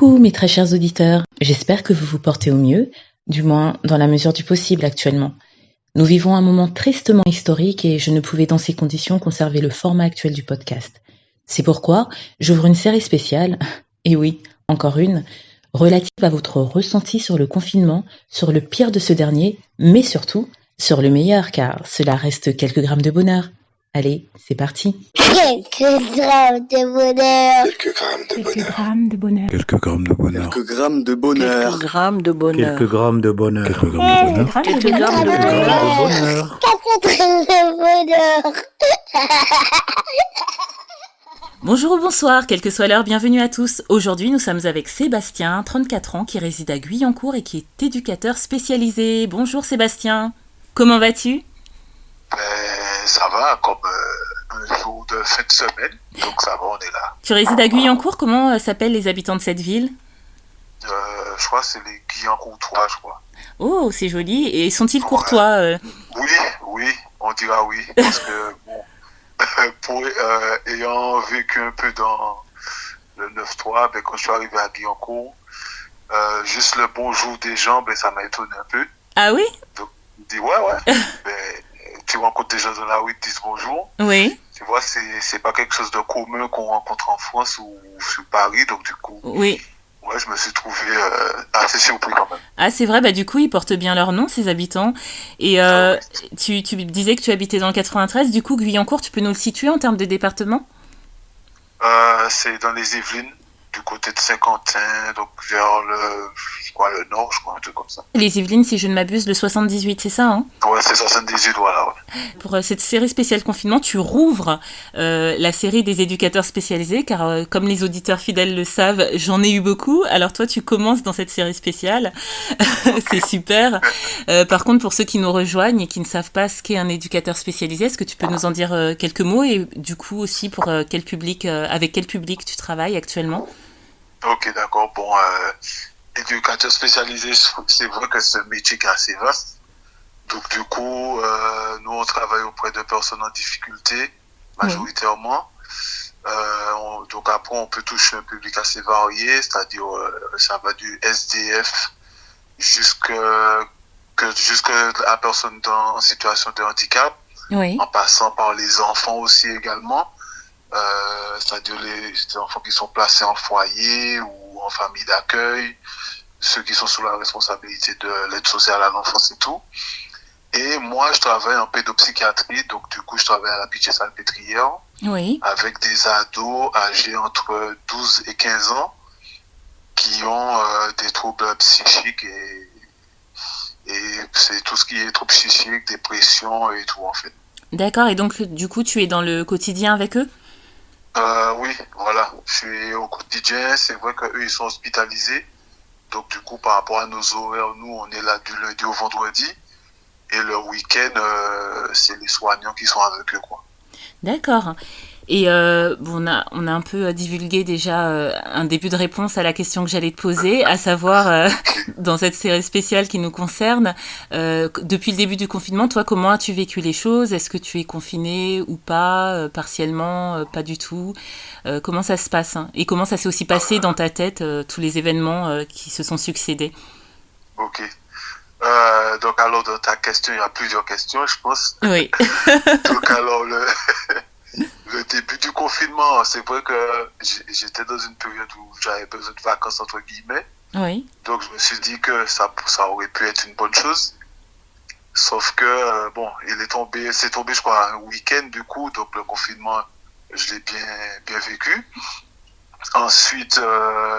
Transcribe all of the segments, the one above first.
Coucou mes très chers auditeurs, j'espère que vous vous portez au mieux, du moins dans la mesure du possible actuellement. Nous vivons un moment tristement historique et je ne pouvais dans ces conditions conserver le format actuel du podcast. C'est pourquoi j'ouvre une série spéciale, et oui, encore une, relative à votre ressenti sur le confinement, sur le pire de ce dernier, mais surtout sur le meilleur car cela reste quelques grammes de bonheur. Allez, c'est parti. Quelques grammes de bonheur. Quelques grammes de bonheur. Quelques grammes de bonheur. Quelques grammes de bonheur. Quelques grammes de bonheur. Quelques grammes de bonheur. Quelques grammes de bonheur. Quelques grammes de bonheur. 4 grammes de bonheur. Bonjour ou bonsoir, quelle que soit l'heure, bienvenue à tous. Aujourd'hui, nous sommes avec Sébastien, 34 ans, qui réside à Guyancourt et qui est éducateur spécialisé. Bonjour Sébastien, comment vas-tu ? Ça va, comme un jour de fin de semaine, donc ça va, on est là. Tu résides à Guyancourt, comment s'appellent les habitants de cette ville ? Je crois que c'est les Guyancourtois, je crois. Oh, c'est joli, et sont-ils courtois Oui, on dira oui, parce que, bon, ayant vécu un peu dans le 9-3, quand je suis arrivé à Guyancourt, juste le bonjour des gens, ça m'a étonné un peu. Ah oui ? Donc, je dis ouais, tu rencontres des gens dans la rue, ils te disent bonjour. Oui. Tu vois, c'est pas quelque chose de commun qu'on rencontre en France ou sur Paris, donc du coup, Oui. ouais, je me suis trouvé assez surpris quand même. Ah, c'est vrai, du coup, ils portent bien leur nom, ces habitants. Et tu disais que tu habitais dans le 93, du coup, Guyancourt, tu peux nous le situer en termes de département ? C'est dans les Yvelines, du côté de Saint-Quentin, donc vers le nord, je crois, un truc comme ça. Les Yvelines, si je ne m'abuse, le 78, c'est ça, hein ? Ouais, c'est 78, voilà. Ouais. Pour cette série spéciale confinement, tu rouvres la série des éducateurs spécialisés, car comme les auditeurs fidèles le savent, j'en ai eu beaucoup. Alors toi, tu commences dans cette série spéciale. C'est super. Par contre, pour ceux qui nous rejoignent et qui ne savent pas ce qu'est un éducateur spécialisé, est-ce que tu peux nous en dire quelques mots et du coup aussi pour quel public, avec quel public tu travailles actuellement ? Ok, d'accord. Bon, éducateur spécialisé, c'est vrai que c'est un métier qui est assez vaste. Donc du coup, nous on travaille auprès de personnes en difficulté, majoritairement. Donc après, on peut toucher un public assez varié, c'est-à-dire ça va du SDF jusqu'à la personne en situation de handicap, en passant par les enfants aussi également. C'est-à-dire les enfants qui sont placés en foyer ou en famille d'accueil, ceux qui sont sous la responsabilité de l'aide sociale à l'enfance et tout. Et moi, je travaille en pédopsychiatrie, donc du coup, je travaille à la Pitié-Salpêtrière avec des ados âgés entre 12 et 15 ans qui ont des troubles psychiques et c'est tout ce qui est troubles psychiques, dépression et tout en fait. D'accord, et donc du coup, tu es dans le quotidien avec eux ? Oui, voilà. Je suis au quotidien. C'est vrai qu'eux, ils sont hospitalisés. Donc, du coup, par rapport à nos horaires, nous, on est là du lundi au vendredi. Et le week-end, c'est les soignants qui sont avec eux, quoi. D'accord. Et on a un peu divulgué déjà un début de réponse à la question que j'allais te poser, à savoir, dans cette série spéciale qui nous concerne, depuis le début du confinement, toi, comment as-tu vécu les choses ? Est-ce que tu es confiné ou pas, partiellement, pas du tout ? Comment ça se passe, hein ? Et comment ça s'est aussi passé dans ta tête, tous les événements qui se sont succédés ? Ok. Donc, alors, dans ta question, il y a plusieurs questions, je pense. Oui. Donc, alors, le début du confinement, c'est vrai que j'étais dans une période où j'avais besoin de vacances, entre guillemets. Oui. Donc, je me suis dit que ça aurait pu être une bonne chose. Sauf que, c'est tombé, je crois, un week-end, du coup. Donc, le confinement, je l'ai bien vécu. Ensuite,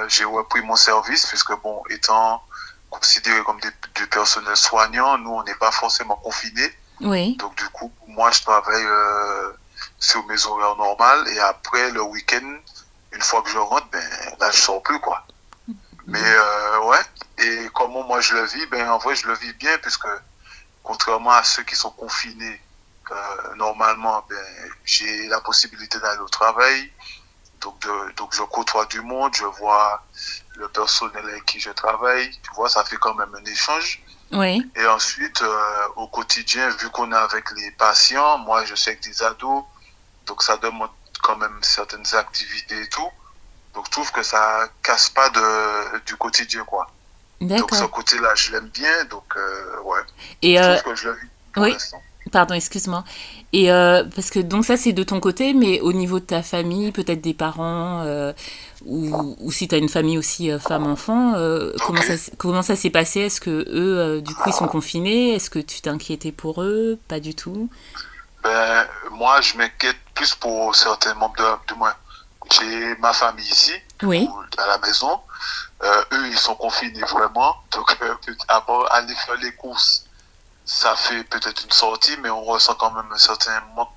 j'ai repris mon service, puisque, étant considéré comme du personnel soignant, nous, on n'est pas forcément confinés. Oui. Donc, du coup, moi, je travaille sur mes horaires normales. Et après, le week-end, une fois que je rentre, là, je sors plus, quoi. Mais, ouais. Et comment moi, je le vis? En vrai, je le vis bien, puisque contrairement à ceux qui sont confinés, normalement, j'ai la possibilité d'aller au travail. Donc, je côtoie du monde, je vois le personnel avec qui je travaille. Tu vois, ça fait quand même un échange. Oui. Et ensuite, au quotidien, vu qu'on est avec les patients, moi, je suis avec des ados. Donc, ça demande quand même certaines activités et tout. Donc je trouve que ça casse pas du quotidien, quoi. Donc ce D'accord. côté-là, je l'aime bien, donc ouais. Et Je trouve que je le vis pour oui, l'instant. pardon, excuse-moi. Et parce que donc ça c'est de ton côté, mais au niveau de ta famille, peut-être des parents, ou si tu as une famille aussi femme-enfant, Ok. comment ça s'est passé? Est-ce que eux, du coup, ils sont confinés? Est-ce que tu t'es inquiété pour eux? Pas du tout. Ben, moi, je m'inquiète plus pour certains membres de moi. J'ai ma famille ici, du Oui, coup, à la maison. Eux, ils sont confinés vraiment. Donc, à part aller faire les courses, ça fait peut-être une sortie, mais on ressent quand même un certain manque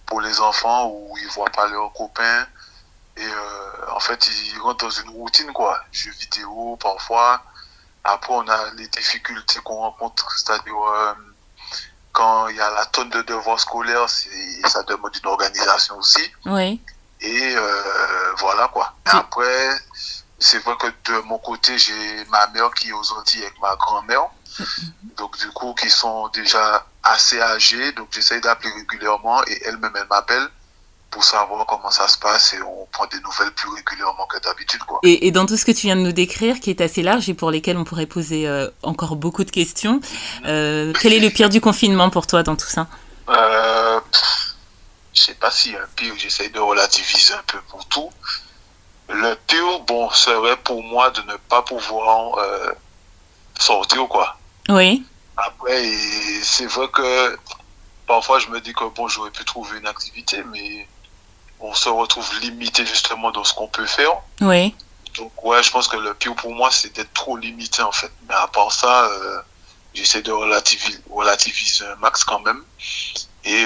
pour les enfants où ils voient pas leurs copains. Et en fait, ils rentrent dans une routine, quoi. Jeux vidéo, parfois. Après, on a les difficultés qu'on rencontre, c'est-à-dire quand il y a la tonne de devoirs scolaires, ça demande une organisation aussi. oui. Et voilà, quoi. Et Tu... après, c'est vrai que de mon côté, j'ai ma mère qui est aux Antilles avec ma grand-mère. Donc, du coup, qui sont déjà assez âgées. Donc, j'essaye d'appeler régulièrement et elle-même, elle m'appelle pour savoir comment ça se passe et on prend des nouvelles plus régulièrement que d'habitude, quoi. Et dans tout ce que tu viens de nous décrire, qui est assez large et pour lesquels on pourrait poser encore beaucoup de questions, quel est le pire du confinement pour toi dans tout ça? Euh, je sais pas si un pire, j'essaye de relativiser un peu pour tout. Le pire, bon, serait pour moi de ne pas pouvoir sortir, quoi. Oui, Après, et c'est vrai que parfois je me dis que bon, j'aurais pu trouver une activité, mais on se retrouve limité justement dans ce qu'on peut faire. oui. Donc ouais, je pense que le pire pour moi, c'est d'être trop limité en fait. Mais à part ça, j'essaie de relativiser un max quand même. Et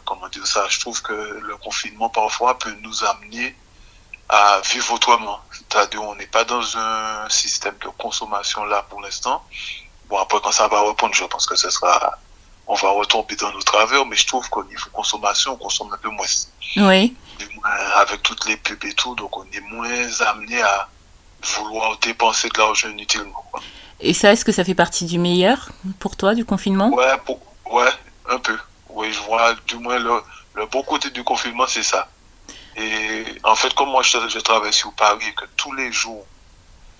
comment dire ça, je trouve que le confinement parfois peut nous amener à vivre autrement. C'est-à-dire on n'est pas dans un système de consommation là pour l'instant. Bon, après, quand ça va reprendre, je pense que on va retomber dans nos travers, mais je trouve qu'au niveau consommation, on consomme un peu moins. Oui. Du moins, avec toutes les pubs et tout, donc on est moins amené à vouloir dépenser de l'argent inutilement, quoi. Et ça, est-ce que ça fait partie du meilleur pour toi du confinement? Ouais, ouais, un peu. Oui, je vois, du moins, le bon côté du confinement, c'est ça. Et en fait, comme moi, je travaille sur Paris et que tous les jours,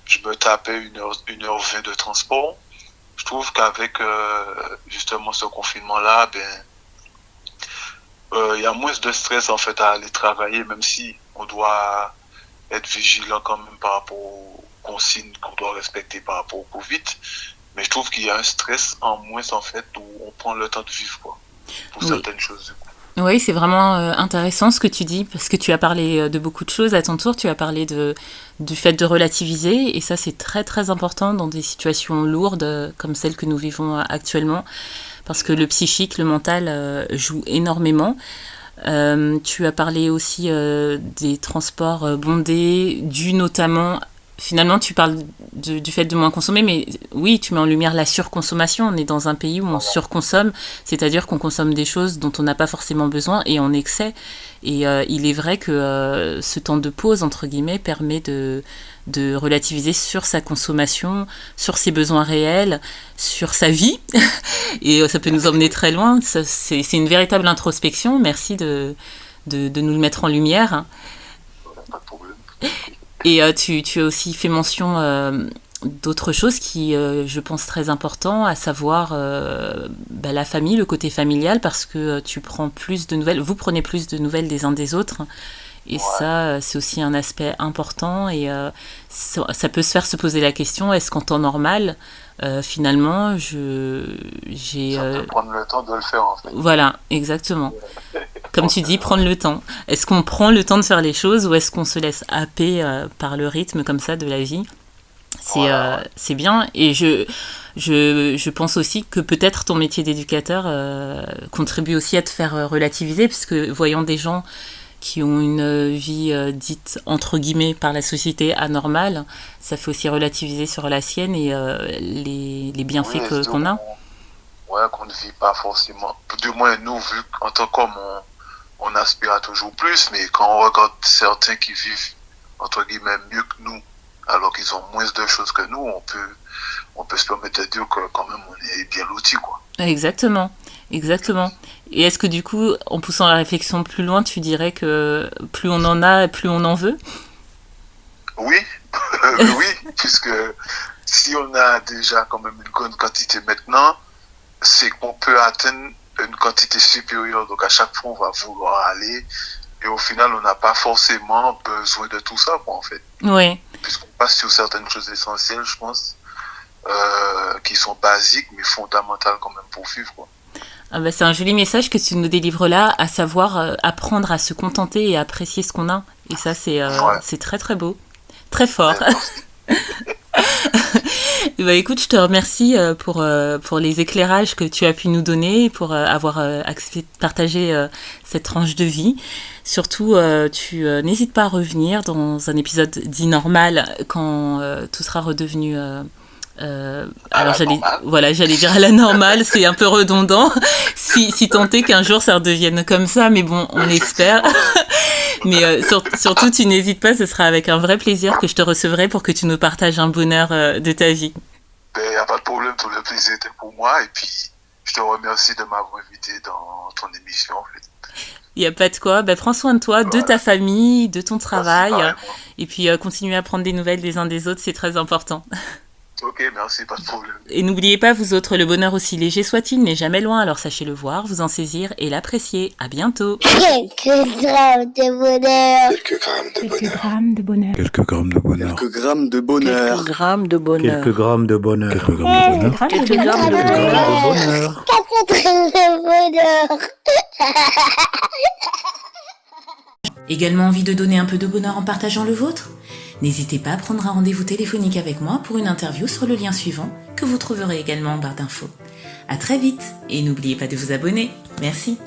je me tapais 1h20 de transport. Je trouve qu'avec justement ce confinement-là, ben, il y a moins de stress en fait à aller travailler, même si on doit être vigilant quand même par rapport aux consignes qu'on doit respecter par rapport au Covid. Mais je trouve qu'il y a un stress en moins en fait où on prend le temps de vivre, quoi, pour Oui. certaines choses. Oui, c'est vraiment intéressant ce que tu dis, parce que tu as parlé de beaucoup de choses à ton tour, tu as parlé du fait de relativiser, et ça c'est très très important dans des situations lourdes comme celles que nous vivons actuellement, parce que le psychique, le mental joue énormément. Tu as parlé aussi des transports bondés, dus notamment. Finalement, tu parles du fait de moins consommer, mais oui, tu mets en lumière la surconsommation. On est dans un pays où on surconsomme, c'est-à-dire qu'on consomme des choses dont on n'a pas forcément besoin et en excès. Et il est vrai que ce temps de pause, entre guillemets, permet de relativiser sur sa consommation, sur ses besoins réels, sur sa vie. Et ça peut nous emmener très loin. C'est une véritable introspection. Merci de nous le mettre en lumière. Pas de problème. Et tu as aussi fait mention d'autres choses qui, je pense, très important, à savoir la famille, le côté familial, parce que tu prends plus de nouvelles, vous prenez plus de nouvelles des uns des autres. Et Ouais. ça, c'est aussi un aspect important. Et ça peut se faire se poser la question, est-ce qu'en temps normal, finalement, j'ai... Ça peut prendre le temps de le faire en fait. Voilà, exactement. Comme tu dis, prendre le temps. Est-ce qu'on prend le temps de faire les choses ou est-ce qu'on se laisse happer par le rythme comme ça de la vie? C'est bien. Et je pense aussi que peut-être ton métier d'éducateur contribue aussi à te faire relativiser, puisque voyant des gens qui ont une vie dite entre guillemets par la société anormale, ça fait aussi relativiser sur la sienne et les bienfaits Oui, qu'on a. Ouais, qu'on ne vit pas forcément. Du moins, nous, vu qu'en tant qu'homme, on aspire à toujours plus, mais quand on regarde certains qui vivent, entre guillemets, mieux que nous, alors qu'ils ont moins de choses que nous, on peut se permettre de dire que quand même, on est bien lotis, quoi. Exactement, exactement. Et est-ce que du coup, en poussant la réflexion plus loin, tu dirais que plus on en a, plus on en veut? Oui, oui, puisque si on a déjà quand même une grande quantité maintenant, c'est qu'on peut atteindre une quantité supérieure. Donc à chaque fois, on va vouloir aller. Et au final, on n'a pas forcément besoin de tout ça, quoi, en fait. Ouais. Puisqu'on passe sur certaines choses essentielles, je pense, qui sont basiques, mais fondamentales quand même pour vivre, quoi. Ah bah, c'est un joli message que tu nous délivres là, à savoir apprendre à se contenter et à apprécier ce qu'on a. Et ça, c'est très très beau. Très fort. Bah, écoute, je te remercie pour les éclairages que tu as pu nous donner, pour avoir accepté de partager cette tranche de vie. Surtout, tu n'hésites pas à revenir dans un épisode dit normal quand tout sera redevenu... alors j'allais dire à la normale, c'est un peu redondant, si tant est qu'un jour ça redevienne comme ça, mais bon, on l'espère. Mais surtout, tu n'hésites pas, ce sera avec un vrai plaisir que je te recevrai pour que tu nous partages un bonheur de ta vie. Il n'y a pas de problème, tout le plaisir était pour moi. Et puis, je te remercie de m'avoir invité dans ton émission. En fait. Il n'y a pas de quoi. Bah, prends soin de toi, de ta famille, de ton travail. Et puis, continue à prendre des nouvelles des uns des autres, c'est très important. Ok, merci, pas de problème. Et n'oubliez pas, vous autres, le bonheur aussi léger soit-il n'est jamais loin, alors sachez le voir, vous en saisir et l'apprécier. À bientôt. Quelques grammes de bonheur. Quelques grammes de bonheur. Quelques grammes de bonheur. Quelques grammes de bonheur. Quelques grammes de bonheur. Quelques grammes de bonheur. Quelques grammes de bonheur. Quelques grammes de bonheur. 4 grammes de bonheur. Également envie de donner un peu de bonheur en partageant le vôtre ? N'hésitez pas à prendre un rendez-vous téléphonique avec moi pour une interview sur le lien suivant que vous trouverez également en barre d'infos. À très vite et n'oubliez pas de vous abonner. Merci.